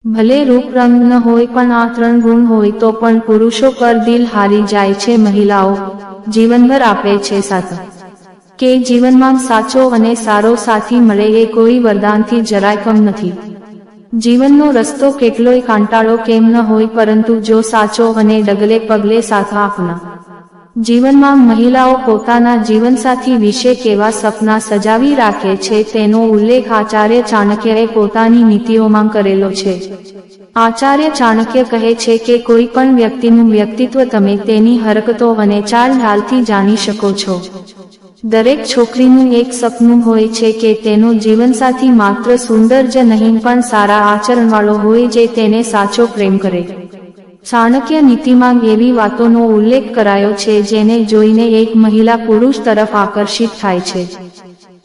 ભલે રૂપ રંગ ન હોય પણ આ ત્રણ ગુણ હોય તો પણ પુરુષો પર દિલ હારી જાય છે. મહિલાઓ જીવનભર આપે છે સાથ કે જીવનમાં સાચો અને સારો સાથી મળે એ કોઈ વરદાનથી જરાય કમ નથી. જીવનનો રસ્તો કેટલોય કાંટાળો કેમ ન હોય, પરંતુ જો સાચો અને ડગલે પગલે સાથ આપના જીવનમાં મહિલાઓ પોતાના જીવનસાથી વિશે કેવા સપના સજાવી રાખે છે તેનો ઉલ્લેખ આચાર્ય ચાણક્યએ પોતાની નીતિઓમાં કરેલો છે. આચાર્ય ચાણક્ય કહે છે કે કોઈ પણ વ્યક્તિનું વ્યક્તિત્વ તમે તેની હરકતો અને ચાલ ઢાલથી જાણી શકો છો. દરેક છોકરીનું એક સપનું હોય છે કે તેનો જીવનસાથી માત્ર સુંદર જ નહીં પણ સારા આચરણવાળો હોય જે તેને સાચો પ્રેમ કરે. ચાણક્ય નીતિમાં એવી વાતોનો ઉલ્લેખ કરાયો છે જેને જોઈને એક મહિલા પુરુષ તરફ આકર્ષિત થાય છે.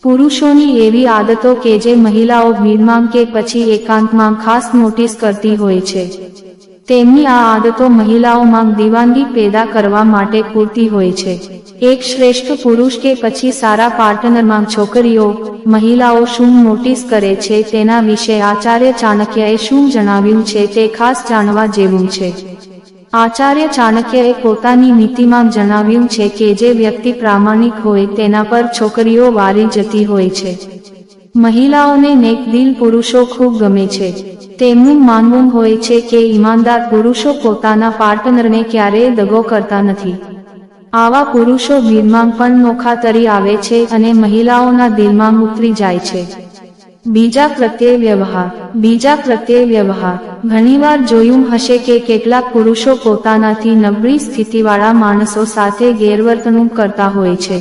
પુરુષોની એવી આદતો કે જે મહિલાઓ ભીડમાં કે પછી એકાંતમાં ખાસ નોટિસ કરતી હોય છે. તેમની આ આદતો મહિલાઓમાં દીવાનગી પેદા કરવા માટે પૂરતી હોય છે. એક શ્રેષ્ઠ પુરુષ કે પછી સારા પાર્ટનરમાં છોકરીઓ, મહિલાઓ શું નોટિસ કરે છે તેના વિશે આચાર્ય ચાણક્યએ શું જણાવ્યું છે તે ખાસ જાણવા જેવું છે. આચાર્ય ચાણક્યએ પોતાની નીતિમાં જણાવ્યું છે કે જે વ્યક્તિ પ્રામાણિક હોય તેના પર છોકરીઓ વારી જતી હોય છે. મહિલાઓને નેકદિલ પુરુષો ખૂબ ગમે છે. તેમનું માનવું હોય છે કે ઈમાનદાર પુરુષો પોતાના પાર્ટનરને ક્યારેય દગો કરતા નથી. આવા પુરુષો ભીડમાં પણ નોખા તરી આવે છે અને મહિલાઓના દિલમાં ઉતરી જાય છે. બીજા પ્રત્યે વ્યવહાર. ઘણીવાર જોયું હશે કે કેટલાક પુરુષો પોતાનાથી નબળી સ્થિતિવાળા માણસો સાથે ગેરવર્તણૂક કરતા હોય છે,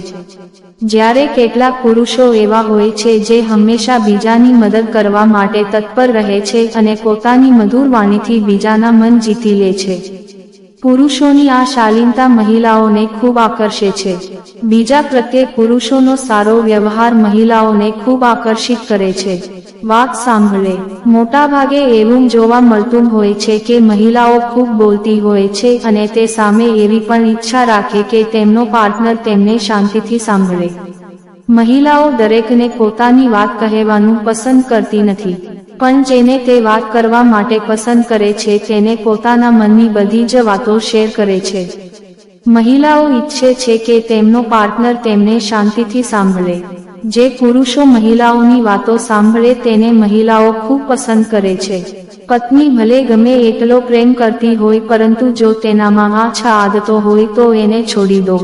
જ્યારે કેટલાક પુરુષો એવા હોય છે જે હંમેશા બીજાની મદદ કરવા માટે તત્પર રહે છે અને પોતાની મધુર વાણીથી બીજાના મન જીતી લે છે. પુરુષોની આ શાલીનતા મહિલાઓને ખૂબ આકર્ષે છે. બીજા પ્રત્યે પુરુષોનો સારો વ્યવહાર મહિલાઓને ખૂબ આકર્ષિત કરે છે. વાત સાંભળે. મોટાભાગે એવું જોવા મળતું હોય છે કે મહિલાઓ ખૂબ બોલતી હોય છે અને તે સામે એવી પણ ઈચ્છા રાખે કે તેમનો પાર્ટનર તેમને શાંતિથી સાંભળે. મહિલાઓ દરેકને પોતાની વાત કહેવાનું પસંદ કરતી નથી, પણ જેને તે વાત કરવા માટે પસંદ કરે છે તેને પોતાના મનની બધી જ વાતો શેર કરે છે. મહિલાઓ ઈચ્છે છે કે તેમનો પાર્ટનર તેમને શાંતિથી સાંભળે. જે પુરુષો મહિલાઓની વાતો સાંભળે તેને મહિલાઓ ખૂબ પસંદ કરે છે. પત્ની ભલે ગમે એટલો પ્રેમ કરતી હોય, પરંતુ જો તેનામાં આ 6 આદતો હોય તો એને છોડી દો.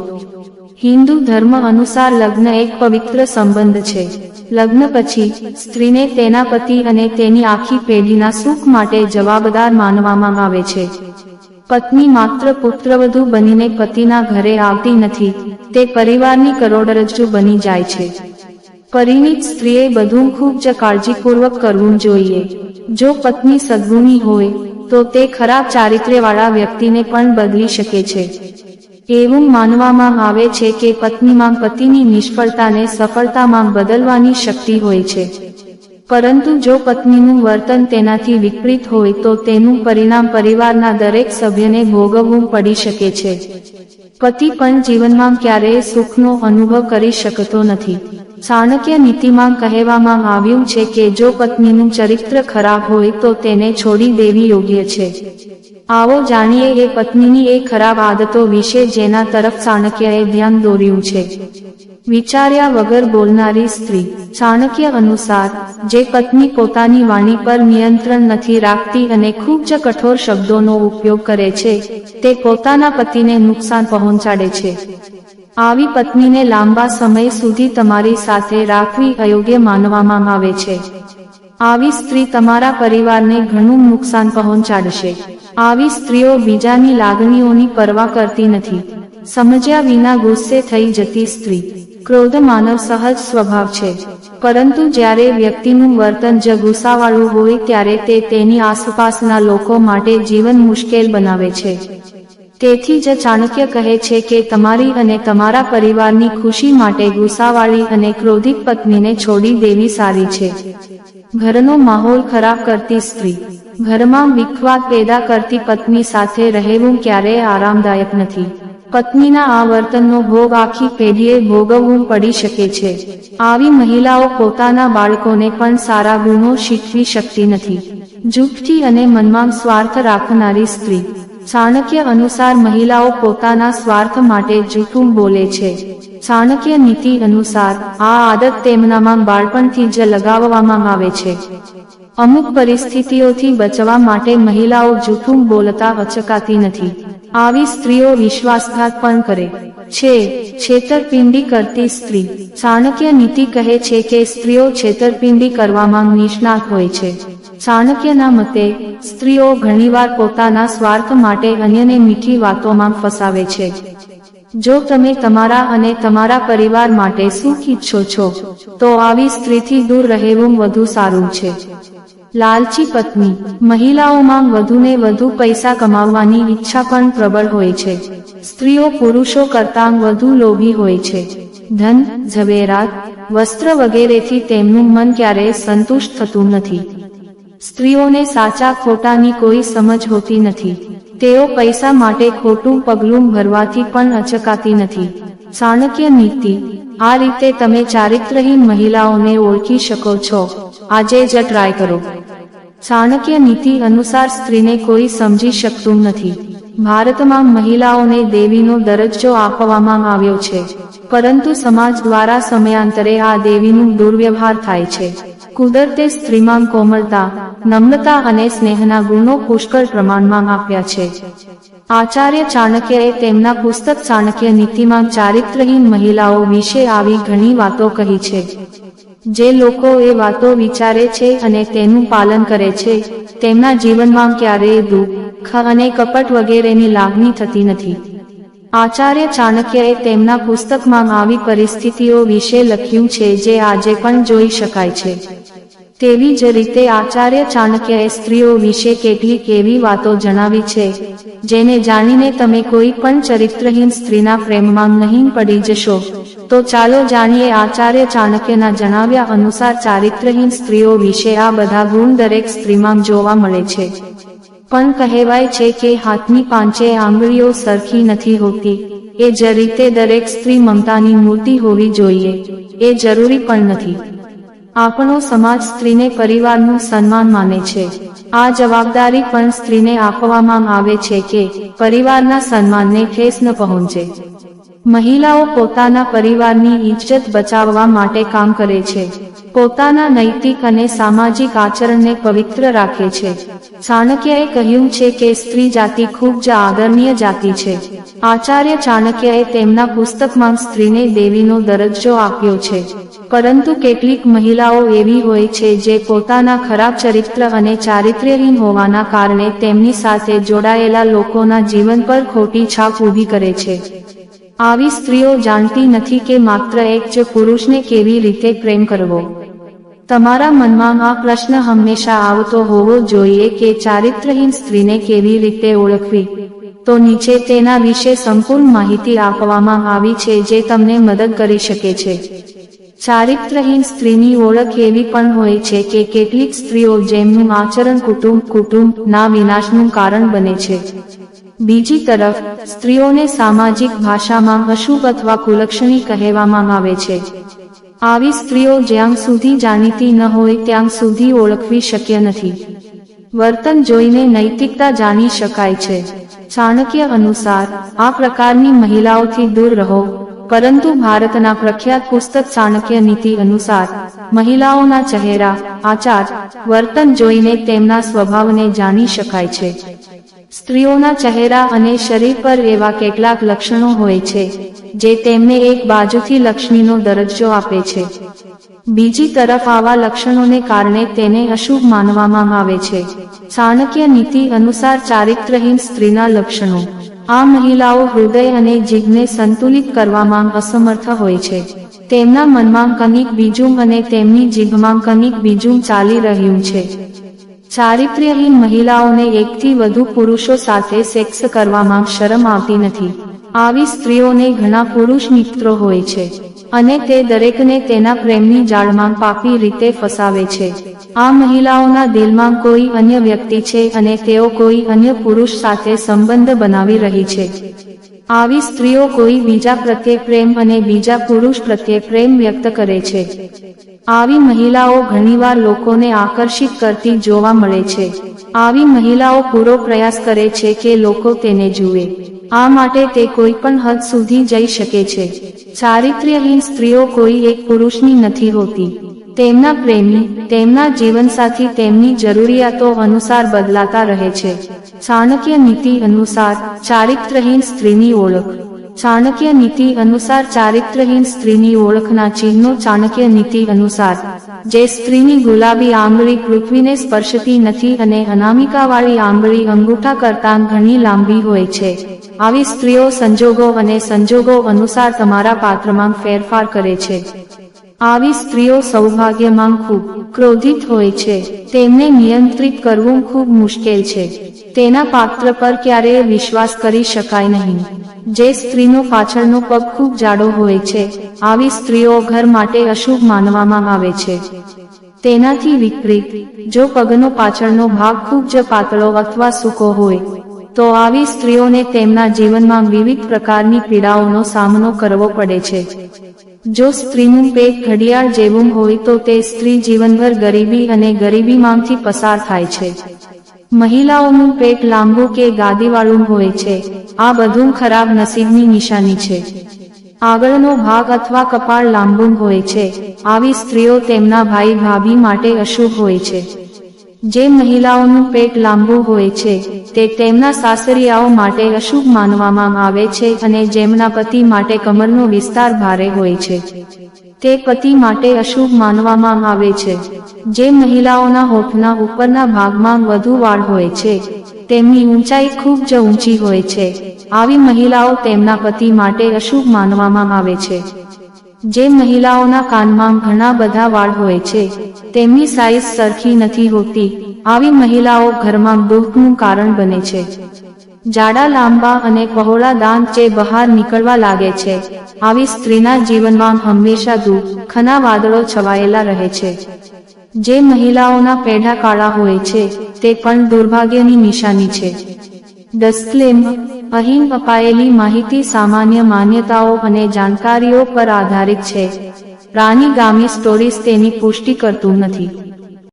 હિન્દુ ધર્મ અનુસાર લગ્ન એક પવિત્ર સંબંધ છે. લગ્ન પછી સ્ત્રીને તેના પતિ અને તેની આખી પેઢીના સુખ માટે જવાબદાર માનવામાં આવે છે. પત્ની માત્ર પુત્રવધુ બનીને પતિના ઘરે આવતી નથી, તે પરિવારની કરોડરજ્જુ બની જાય છે. પરિણીત સ્ત્રીએ બધું ખૂબ જ કાળજીપૂર્વક કરવું જોઈએ. જો પત્ની સદ્ગુણી હોય તો તે ખરાબ ચારિત્ર્યવાળા વ્યક્તિને પણ બદલી શકે છે. એવું માનવામાં આવે છે કે પત્નીમાં પતિની નિષ્ફળતાને સફળતામાં બદલવાની શક્તિ હોય છે. પરંતુ જો પત્નીનું વર્તન તેનાથી વિપરીત હોય તો તેનું પરિણામ પરિવારના દરેક સભ્યને ભોગવવું પડી શકે છે. પતિ પણ જીવનમાં ક્યારેય સુખનો અનુભવ કરી શકતો નથી. ચાણક્ય નીતિમાં કહેવામાં આવ્યું છે કે જો પત્નીનું ચરિત્ર ખરાબ હોય તો તેને છોડી દેવી યોગ્ય છે. આવો જાણીએ એ પત્નીની એ ખરાબ આદતો વિશે જેના તરફ ચાણક્યએ ધ્યાન દોર્યું છે. વિચાર્યા વગર બોલનારી સ્ત્રી. ચાણક્ય અનુસાર, જે પત્ની પોતાની વાણી પર નિયંત્રણ નથી રાખતી અને ખૂબ જ કઠોર શબ્દોનો ઉપયોગ કરે છે, તે પોતાના પતિને નુકસાન પહોંચાડે છે. આવી પત્નીને લાંબા સમય સુધી તમારી સાથે રાખવી અયોગ્ય માનવામાં આવે છે. આવી સ્ત્રી તમારા પરિવારને ઘણું નુકસાન પહોંચાડશે. આવી સ્ત્રીઓ બીજાની લાગણીઓની પરવા કરતી નથી. સમજ્યા વિના ગુસ્સે થઈ જતી સ્ત્રી. ક્રોધ માનવ સહજ સ્વભાવ છે, પરંતુ જ્યારે વ્યક્તિનું વર્તન જ ગુસ્સાવાળું હોય ત્યારે તે તેની આસપાસના લોકો માટે જીવન મુશ્કેલ બનાવે છે. તેથી જ ચાણક્ય કહે છે કે તમારી અને તમારા પરિવારની ખુશી માટે ગુસ્સાવાળી અને ક્રોધિત પત્નીને છોડી દેવી સારી છે. ઘરનો માહોલ ખરાબ કરતી સ્ત્રી. ઘરમાં વિખવાદ પેદા કરતી પત્ની સાથે રહેવું ક્યારેય આરામદાયક નથી. પત્નીના આ વર્તનનો ભોગ આખી પેઢીએ ભોગવવું પડી શકે છે. આવી મહિલાઓ પોતાના બાળકોને પણ સારા ગુણો શીખવી શકતી નથી. જૂઠથી અને મનમાં સ્વાર્થ રાખનારી સ્ત્રી। ચાણક્ય અનુસાર મહિલાઓ પોતાના સ્વાર્થ માટે જૂઠું બોલે છે। ચાણક્ય નીતિ અનુસાર આ આદત તેમનામાં બાળપણથી જ લગાવવામાં આવે છે। અમુક પરિસ્થિતિઓથી બચવા માટે મહિલાઓ જૂઠું બોલતા અચકાતી નથી। આવી સ્ત્રીઓ વિશ્વાસઘાત પણ કરે છે। છેતરપિંડી કરતી સ્ત્રી। ચાણક્ય નીતિ કહે છે કે સ્ત્રીઓ છેતરપિંડી કરવામાં નિષ્ણાત હોય છે। ચાણક્યના મતે સ્ત્રીઓ ઘણીવાર પોતાના સ્વાર્થ માટે અન્યને મીઠી વાતોમાં ફસાવે છે। જો તમે તમારા અને તમારા પરિવાર માટે સુખ ઈચ્છો છો તો આવી સ્ત્રીથી દૂર રહેવું વધુ સારું છે। લાલચી પત્ની। મહિલાઓમાં વધુને વધુ પૈસા કમાવવાની ઈચ્છા પણ પ્રબળ હોય છે। સ્ત્રીઓ પુરુષો કરતાં વધુ લોભી હોય છે। ધન, ઝવેરાત, વસ્ત્ર વગેરેથી તેમનું મન ક્યારેય સંતુષ્ટ થતું નથી। સ્ત્રીઓને સાચા ખોટાની કોઈ સમજ હોતી નથી। તેઓ પૈસા માટે ખોટું પગલું ભરવાથી પણ અચકાતી નથી। ચાણક્ય નીતિ। આ રીતે તમે ચારિત્રહીન મહિલાઓને ઓળખી શકો છો। આજે જ ટ્રાય કરો। ચાણક્ય નીતિ અનુસાર સ્ત્રીને કોઈ સમજી શકતું નથી। ભારતમાં મહિલાઓને દેવીનો દરજ્જો આપવામાં આવ્યો છે, પરંતુ સમાજ દ્વારા સમયાંતરે આ દેવીનું દુર્વ્યવહાર થાય છે। કુદરતે સ્ત્રીમાં કોમળતા, નમ્રતા અને સ્નેહના ગુણો પુષ્કળ પ્રમાણમાં આપ્યા છે। આચાર્ય ચાણક્યએ તેમના પુસ્તક ચાણક્ય નીતિમાં ચારિત્રહીન મહિલાઓ વિશે આવી ઘણી વાતો કહી છે। જે લોકો એ વાતો વિચારે છે અને તેનું પાલન કરે છે તેમના જીવનમાં ક્યારેય દુઃખ અને કપટ વગેરેની લાગણી થતી નથી। આચાર્ય ચાણક્યએ તેમના પુસ્તકમાં આવી પરિસ્થિતિઓ વિશે લખ્યું છે જે આજે પણ જોઈ શકાય છે। તેવી જ રીતે આચાર્ય ચાણક્યએ સ્ત્રીઓ વિશે કેટલીક એવી વાતો જણાવી છે જેને જાણીને તમે કોઈ પણ ચરિત્રહીન સ્ત્રીના પ્રેમમાં નહીં પડી જશો। તો ચાલો જાણીએ આચાર્ય ચાણક્યના જણાવ્યા અનુસાર ચારિત્રહીન સ્ત્રીઓ વિશે આ બધા ગુણ દરેક સ્ત્રીમાં જોવા મળે છે। પણ કહેવાય છે કે હાથની પાંચે આંગળીઓ સરખી નથી હોતી, એ જ રીતે દરેક સ્ત્રી મમતાની મૂર્તિ હોવી જોઈએ એ જરૂરી પણ નથી। આપણો સમાજ સ્ત્રીને પરિવારનું સન્માન માને છે। આ જવાબદારી પણ સ્ત્રીને આપવામાં આવે છે કે પરિવારના સન્માનને ઠેસ ન પહોંચે। મહિલાઓ પોતાના પરિવારની ઇજ્જત બચાવવા માટે કામ કરે છે, પોતાના નૈતિક અને સામાજિક આચરણને પવિત્ર રાખે છે। ચાણક્યએ કહ્યું છે કે સ્ત્રી જાતિ ખૂબ જ આદરણીય જાતિ છે। આચાર્ય ચાણક્યએ તેમના પુસ્તકમાં સ્ત્રીને દેવીનો દરજ્જો આપ્યો છે, પરંતુ કેટલીક મહિલાઓ એવી હોય છે જે પોતાના ખરાબ ચરિત્ર અને ચારિત્ર્યહીન હોવાના કારણે તેમની સાથે જોડાયેલા લોકોના જીવન પર ખોટી છાપ ઊભી કરે છે। આવી સ્ત્રીઓ જાણતી નથી કે માત્ર એક જ પુરુષને કેવી રીતે પ્રેમ કરવો। તમારા મનમાં આ પ્રશ્ન હંમેશા આવતો હોવો જોઈએ કે ચારિત્રહીન સ્ત્રીને કેવી રીતે ઓળખવી, તો નીચે તેના વિશે સંપૂર્ણ માહિતી આપવામાં આવી છે જે તમને મદદ કરી શકે છે। ચારિત્રહીન સ્ત્રીની ઓળખ એવી પણ હોય છે કે કેટલીક સ્ત્રીઓ જેમનું આચરણ કુટુંબના વિનાશનું કારણ બને છે। બીજી તરફ સ્ત્રીઓને સામાજિક ભાષામાં અશુભ અથવા કુલક્ષણી કહેવામાં આવે છે। આવી સ્ત્રીઓ જ્યાં સુધી જાણીતી ન હોય ત્યાં સુધી ઓળખવી શક્ય નથી। વર્તન જોઈને નૈતિકતા જાણી શકાય છે। ચાણક્ય અનુસાર આ પ્રકારની મહિલાઓથી દૂર રહો, પરંતુ ભારતના પ્રખ્યાત પુસ્તક ચાણક્ય નીતિ અનુસાર મહિલાઓના ચહેરા, આચાર, વર્તન જોઈને તેમના સ્વભાવને જાણી શકાય છે। સ્ત્રીઓના ચહેરા અને શરીર પર એવા કેટલાક લક્ષણો હોય છે જે તેમને એક બાજુથી લક્ષ્મીનો દરજ્જો આપે છે, બીજી તરફ આવા લક્ષણોને કારણે તેને અશુભ માનવામાં આવે છે। ચાણક્ય નીતિ અનુસાર ચારિત્રહીન સ્ત્રીના લક્ષણો। આ મહિલાઓ હૃદય અને જીભને સંતુલિત કરવામાં અસમર્થ હોય છે। તેમના મનમાં કંઈક બીજું અને તેમની જીભમાં કંઈક બીજું ચાલી રહ્યું છે। ચારિત્ર્યહીન મહિલાઓને એકથી વધુ પુરુષો સાથે સેક્સ કરવામાં શરમ આવતી નથી। આવી સ્ત્રીઓને ઘણા પુરુષ મિત્રો હોય છે અને તે દરેકને તેના પ્રેમની જાળમાં પાપી રીતે ફસાવે છે। આ મહિલાઓના દિલમાં કોઈ અન્ય વ્યક્તિ છે અને તેઓ કોઈ અન્ય પુરુષ સાથે સંબંધ બનાવી રહી છે। આવી સ્ત્રીઓ કોઈ બીજા પ્રત્યે પ્રેમ અને બીજા પુરુષ પ્રત્યે પ્રેમ વ્યક્ત કરે છે। આવી મહિલાઓ ઘણીવાર લોકોને આકર્ષિત કરતી જોવા મળે છે. આવી મહિલાઓ પૂરો પ્રયાસ કરે છે કે લોકો તેને જુએ. આ માટે તે કોઈ પણ હદ સુધી જઈ શકે છે. ચારિત્ર્યહીન સ્ત્રીઓ કોઈ એક પુરુષની નથી હોતી. તેમના પ્રેમી, તેમના જીવનસાથી તેમની જરૂરિયાતો અનુસાર બદલાતા રહે છે. ચાણક્ય નીતિ અનુસાર ચારિત્ર્યહીન સ્ત્રીની ઓળખ. ચાણક્ય નીતિ અનુસાર ચારિત્ર્યહીન સ્ત્રીની ઓળખના ચિહ્નો. ચાણક્ય નીતિ અનુસાર જે સ્ત્રીની ગુલાબી આંગળી પૃથ્વીને સ્પર્શતી નથી અને અનામિકાવાળી આંગળી અંગૂઠા કરતાં ઘણી લાંબી હોય છે, આવી સ્ત્રીઓ સંજોગો અને સંજોગો અનુસાર તમારા પાત્રમાં ફેરફાર કરે છે. આવી સ્ત્રીઓ સૌભાગ્યમાં ખૂબ ક્રોધિત હોય છે. તેમને નિયંત્રિત કરવું ખૂબ મુશ્કેલ છે. તેના પાત્ર પર ક્યારેય વિશ્વાસ કરી શકાય નહીં. જે સ્ત્રીનો પાછળનો પગ ખૂબ જાડો હોય છે, આવી સ્ત્રીઓ ઘર માટે અશુભ માનવામાં આવે છે. તેનાથી વિપરીત, જો પગનો પાછળનો ભાગ ખૂબ જ પાતળો અથવા સૂકો હોય, તો આવી સ્ત્રીઓને તેમના જીવનમાં વિવિધ પ્રકારની પીડાઓનો સામનો કરવો પડે છે. જો સ્ત્રીનું પેટ ઘડિયાળ જેવું હોય તો તે સ્ત્રી જીવનભર ગરીબી અને ગરીબીમાંથી પસાર થાય છે. મહિલાઓનું પેટ લાંબુ કે ગાદીવાળું હોય છે, આ બધું ખરાબ નસીબની નિશાની છે. આગળનો ભાગ અથવા કપાળ લાંબુ હોય છે, આવી સ્ત્રીઓ તેમના ભાઈ ભાભી માટે અશુભ હોય છે. જે મહિલાઓનું પેટ લાંબુ હોય છે, તે તેમના સાસરિયાઓ માટે અશુભ માનવામાં આવે છે અને જેમના પતિ માટે કમરનો વિસ્તાર ભારે હોય છે, તે પતિ માટે અશુભ માનવામાં આવે છે. જે મહિલાઓના હોઠના ઉપરના ભાગમાં વધુ વાળ હોય છે, તેમની ઊંચાઈ ખૂબ જ ઊંચી હોય છે, આવી મહિલાઓ તેમના પતિ માટે અશુભ માનવામાં આવે છે. જે મહિલાઓના કાનમાં ઘણા બધા વાળ હોય છે, તેમની સાઈઝ સરખી નથી હોતી, આવી મહિલાઓ ઘરમાં દુઃખનું કારણ બને છે. જાડા લાંબા અને પહોળા દાંત જે બહાર નીકળવા લાગે છે, આવી સ્ત્રીના જીવનમાં હંમેશા દુઃખના વાદળો છવાયેલા રહે છે. જે મહિલાઓના પેઢા કાળા હોય છે, તે પણ દુર્ભાગ્યની નિશાની છે. ડિસ્ક્લેમર: અહીં અપાયેલી માહિતી સામાન્ય માન્યતાઓ અને જાણકારીઓ પર આધારિત છે. રાની ગામી સ્ટોરીઝ તેની પુષ્ટિ કરતું નથી.